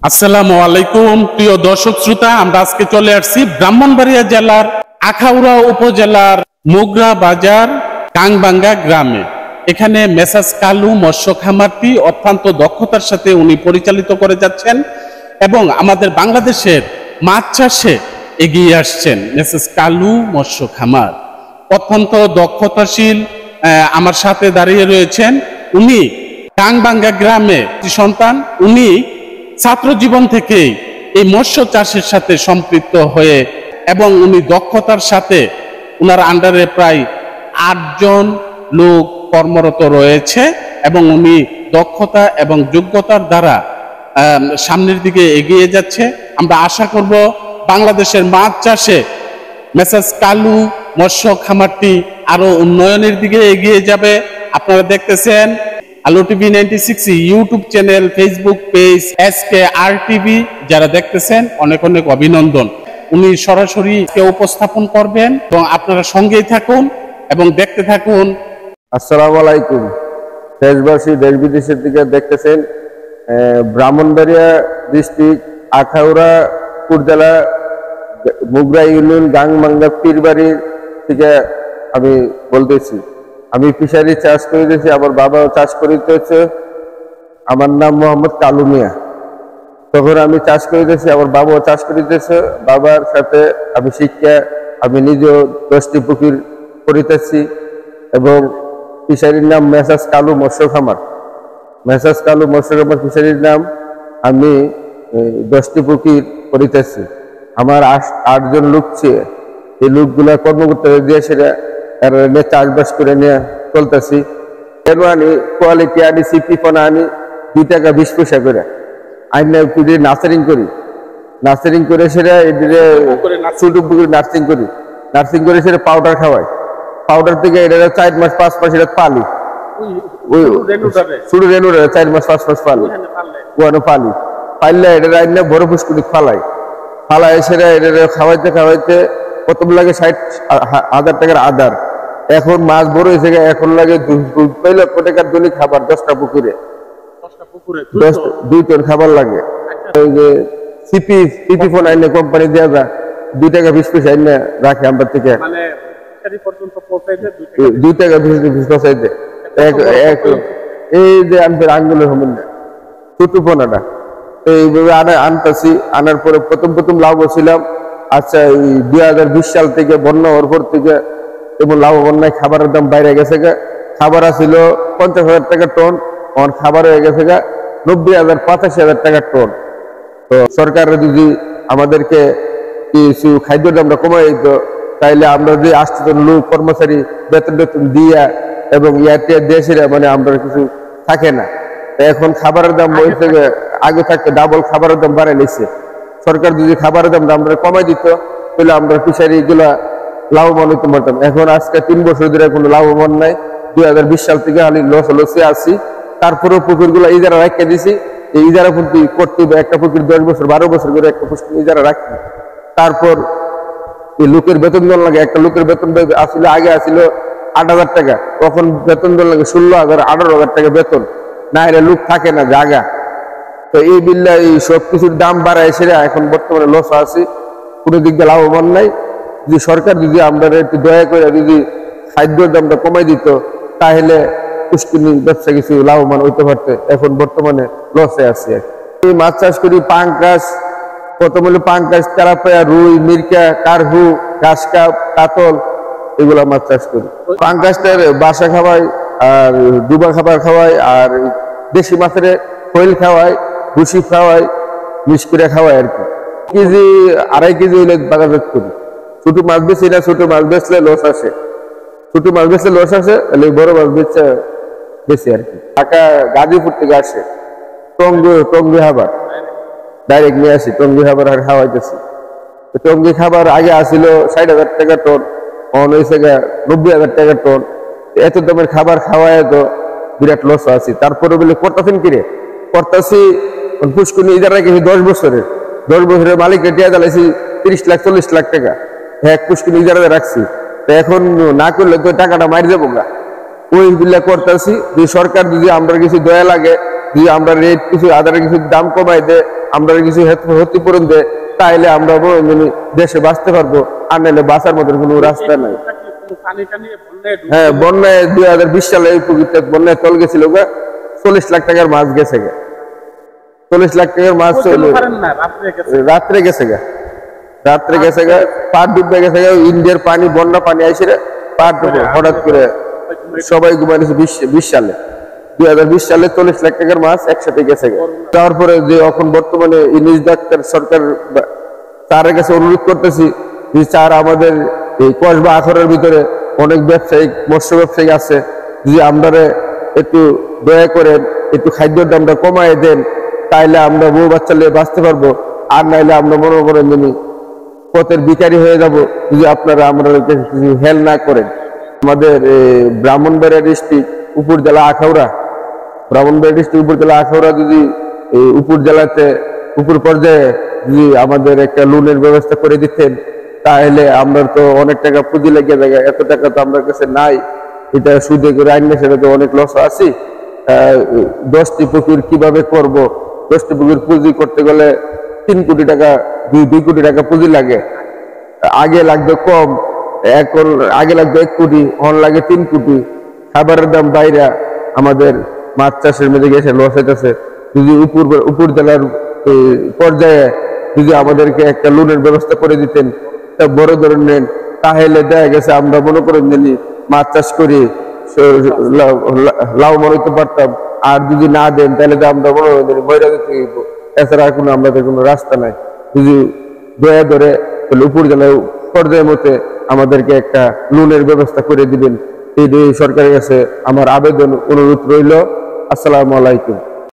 আসসালামু আলাইকুম প্রিয় দর্শক শ্রোতা, আমরা আজকে চলে আসছি ব্রাহ্মণবাড়িয়া জেলার আখাউড়া উপজেলার মুগরা বাজার কাংবাঙ্গা গ্রামে। এখানে মেসাজ কালু মৎস্য খামারটি অত্যন্ত দক্ষতার সাথে উনি পরিচালিত করে যাচ্ছেন এবং আমাদের বাংলাদেশের মাছ চাষে এগিয়ে আসছেন। মেসাজ কালু মৎস্য খামার অত্যন্ত দক্ষতাশীল। আমার সাথে দাঁড়িয়ে রয়েছেন উনি কাংবাঙ্গা গ্রামে সন্তান। উনি ছাত্র জীবন থেকেই এই মৎস্য চাষের সাথে সম্পৃক্ত হয়ে এবং উনি দক্ষতার সাথে উনার আন্ডারে প্রায় 8 জন লোক কর্মরত রয়েছে এবং উনি দক্ষতা এবং যোগ্যতার দ্বারা সামনের দিকে এগিয়ে যাচ্ছে। আমরা আশা করব বাংলাদেশের মাছ চাষে মেসাজ কালু মৎস্য খামারটি আরো উন্নয়নের দিকে এগিয়ে যাবে। আপনারা দেখতেছেন আলো TV 96 YouTube channel, Facebook page, SKR TV. যারা দেখতেছেন অনেক অনেক অভিনন্দন। উনি সরাসরি উপস্থাপন করবেন এবং আপনারা সঙ্গেই থাকুন এবং দেখতে থাকুন। আসসালামু আলাইকুম। দেশবাসী দেশ বিদেশের দিকে দেখতেছেন ব্রাহ্মণবাড়িয়া ডিস্ট্রিক্ট আখাউড়া উপজেলা মুগরা ইউনিয়ন গাংবাঙ্গা পীরবাড়ি থেকে আমি বলতেছি। আমি ফিশারি চাষ করিতেছি, আমার বাবাও চাষ করিতেছে। আমার নাম মোহাম্মদ কালু মিয়া। তখন আমি চাষ করিতেছি, আমার বাবাও চাষ করিতেছে। বাবার সাথে আমি শিক্ষা, আমি নিজেও 10টি পুকুর করিতেছি এবং ফিশারির নাম মেসাজ কালু মৎস্য খামার। মেসাজ কালু মৎস্য খামার ফিশারির নাম। আমি 10টি পুকুর করিতেছি। আমার 8 জন লোক ছিল। এই লোকগুলা কর্মকর্তা দিয়ে সেটা চাষবাস করে নিয়ে চলতেছি। এর আনি কোয়ালিটি আনি, সিপি ফোনা আনি 2 টাকা 20 পয়সা করে আইনে নার্সারিং করি। নার্সারিং করে সেটা ছোট পুকুরে নার্সিং করি। নার্সিং করে সেটা পাউডার খাওয়াই। পাউডার থেকে এটা 4 মাস 5 মাস এটা পালি। ওই ছোট রেনুরা 4 মাস 5 মাস পালি ওখানে পালি। পাইলে এটা আইনে বড় পুষ্কুটি ফালাই। ফালাই সেটা এটা খাওয়াইতে খাওয়াইতে প্রথম লাগে 60,000 টাকার আদার। এখন মাছ বড় হয়েছে, এখন লাগে 2 লক্ষ টাকার দৈনিক খাবার। 10টা পুকুরে 2 টন খাবার লাগে। ওই যে সিপি ফোন আইনে কোম্পানি দেওয়া যায় 2 টাকা 20 পয়সা আইনে রাখে আমার থেকে। 2 টাকা 20 পয়সাইতে এই যে আঙ্গুলের হবেন না ছোট ফোনাটা এইভাবে আনতেছি। আনার পরে প্রথম লাভ ছিলাম। আচ্ছা, এই 2020 সাল থেকে বন্যা হওয়ার পর থেকে তেমন লাভবান নাই। খাবারের দাম বাইরে গেছে গা। খাবার ছিল 50,000 টাকা টন, আমার খাবার হয়ে গেছে গা 90,000 85,000 টাকা টন। তো সরকার যদি আমাদেরকে কিছু খাদ্যের দামটা কমাই দিত, তাইলে আমরা যে 8 জন লোক কর্মচারী বেতন দিয়া এবং দেশের মানে আমরা কিছু থাকে না। এখন খাবারের দাম হয়েছে আগে থাকতে ডাবল খাবারের দাম বাড়াই নিচ্ছে। সরকার যদি খাবারের দাম আমরা কমাই দিত তাহলে আমরা ফিশারি গুলা লাভবান হইতে পারতাম। এখন আজকে 3 বছর ধরে কোনো লাভবান নাই। 2020 সাল থেকে আমি লসে আছি। তারপরেও পুকুর গুলা ইজারা রাখিয়ে দিছি। এই ইজারা করতে একটা পুকুর 10 বছর 12 বছর করে একটা পুকুর ইজারা রাখি। তারপর এই লোকের বেতন দেওয়ার লাগে। একটা লোকের বেতন আসলে আগে আসছিল 8,000 টাকা, তখন বেতন দেওয়ার লাগে 16,000 18,000 টাকা বেতন। না এরা লোক থাকে না জায়গা। তো এই বিল্লা এই সবকিছুর দাম বাড়ায় সেটা এখন বর্তমানে লস আছে, কোনো দিক দিয়ে লাভবান নাই। যদি সরকার যদি আমরা একটু দয়া করে যদি খাদ্যের দামটা কমাই দিত তাহলে পুষ্কিনি ব্যবসা কিছু লাভবান হইতে পারতে। এখন বর্তমানে লসে আছে। এই মাছ চাষ করি পাঙ্কাশ, প্রথম হলো পাঙ্কাশ, তেলাপিয়া, রুই, মিরকা, কারহু, ঘাসকাপ, কাতল, এগুলা মাছ চাষ করি। পাঙ্কাশটার বাসা খাওয়াই আর ডুবা খাবার খাওয়াই আর দেশি মাছের খৈল খাওয়াই, ভুসি খাওয়াই, মিক্স করে খাওয়াই আর কি। কেজি 2.5 কেজি হইলে বাজারজাত করি। ছোট মাছ বেশি না, ছোট মাছ বেচলে লস আসে। ছোট মাছ বেচলে লস আসে, বড় মাছ বেচে বেশি আর কি। ঢাকা গাজীপুর থেকে আসে টঙ্গি খাবার ডাইরেক্ট নিয়ে আসি। টঙ্গি খাবার আর খাওয়াইতেছি। টঙ্গি খাবার আগে আসিল 60,000 টাকা টন, অন হয়েছে 90,000 টাকা টন। এত দামের খাবার খাওয়ায় তো বিরাট লস আছে। তারপরে বলে করতেছেন কিরে করতেছি পুষ্কুনি ইজারা রেখেছি 10 বছরের। 10 বছরের মালিক রেটিয়া জ্বালাইছি 30 লাখ 40 লাখ টাকা এক পুষ্কুনি ইজারা রাখছি। তো এখন না করলে তো টাকাটা মারি যাবো গা। ওই বিল্লা করতেছি। যে সরকার যদি আমরা কিছু দয়া লাগে যদি আমরা রেট কিছু আদারের কিছু দাম কমাই দেয়, আমরা কিছু ক্ষতিপূরণ দেয়, তাইলে আমরা দেশে বাঁচতে পারবো। আর নাহলে বাঁচার মতো কোনো রাস্তা নাই। হ্যাঁ, বন্যায় 2020 সালে এই পুকুরটা বন্যায় তল গেছিল, 40 লাখ টাকার মাছ গেছে, 40 লাখ টাকার মাছ রাত্রে গেছে, রাত্রে গেছে, পাট ডুবে গেছে। ইন্ডিয়ার পানি, বন্যা পানি আইসে পাট হঠাৎ করে সবাই ঘুমাইছে। 2020 সালে 2020 সালে 40 লাখ টাকার মাছ একসাথে গেছে। তারপরে যে এখন বর্তমানে ইংলিশ ডাক্তার সরকার তার কাছে অনুরোধ করতেছি যে স্যার, আমাদের এই কসবা আখড়ার ভিতরে অনেক ব্যবসায়িক, মৎস্য ব্যবসায়ী আছে, যদি আমরা একটু দয়া করেন, একটু খাদ্যের দামটা কমায় দেন, তাইলে আমরা বউ বাচ্চা নিয়ে বাঁচতে পারবো। আর নাইলে আমরা মনে করেন পথের ভিখারি হয়ে যাব যদি আপনারা আমাদেরকে কিছু হেল্প না করেন। আমাদের ব্রাহ্মণবাড়িয়া ডিস্ট্রিক্ট উপজেলা আখাউড়া, ব্রাহ্মণবাড়িয়া ডিস্ট্রিক্ট উপজেলা আখাউড়া যদি উপজেলাতে উপর পর্যায়ে যদি আমাদের একটা লোনের ব্যবস্থা করে দিতেন, তাহলে আমরা তো অনেক টাকা পুঁজি লেগে যায়। এত টাকা তো আমার কাছে নাই, এটা সুদে করে আনলে সেটা তো অনেক লস আছি। 10টি পুকুর কিভাবে করব? 10টি পুকুর পুঁজি করতে গেলে 3 কোটি টাকা, 2 কোটি টাকা পুঁজি লাগে। আগে লাগবে কম, এখন আগে লাগবে 1 কোটি, এখন লাগে 3 কোটি। খাবারের দাম বাইরে, আমাদের মাছ চাষের মধ্যে গেছে, লস হইতেছে। যদি উপজেলার পর্যায়ে যদি আমাদেরকে একটা লোনের ব্যবস্থা করে দিতেন, বড় ধরনের, তাহলে দেখা গেছে আমরা মনে করেন যদি মাছ চাষ করি লাভবান হইতে পারতাম। আর যদি না দেন তাহলে তো আমরা মনে করেন বইরা দিতে হইব, এছাড়া কোনো আমাদের কোনো রাস্তা নাই। যদি দয়া ধরে উপজেলায় পর্যায়ের মতে আমাদেরকে একটা লোনের ব্যবস্থা করে দিবেন, এই সরকারের কাছে আমার আবেদন, অনুরোধ রইল। আসসালামু আলাইকুম।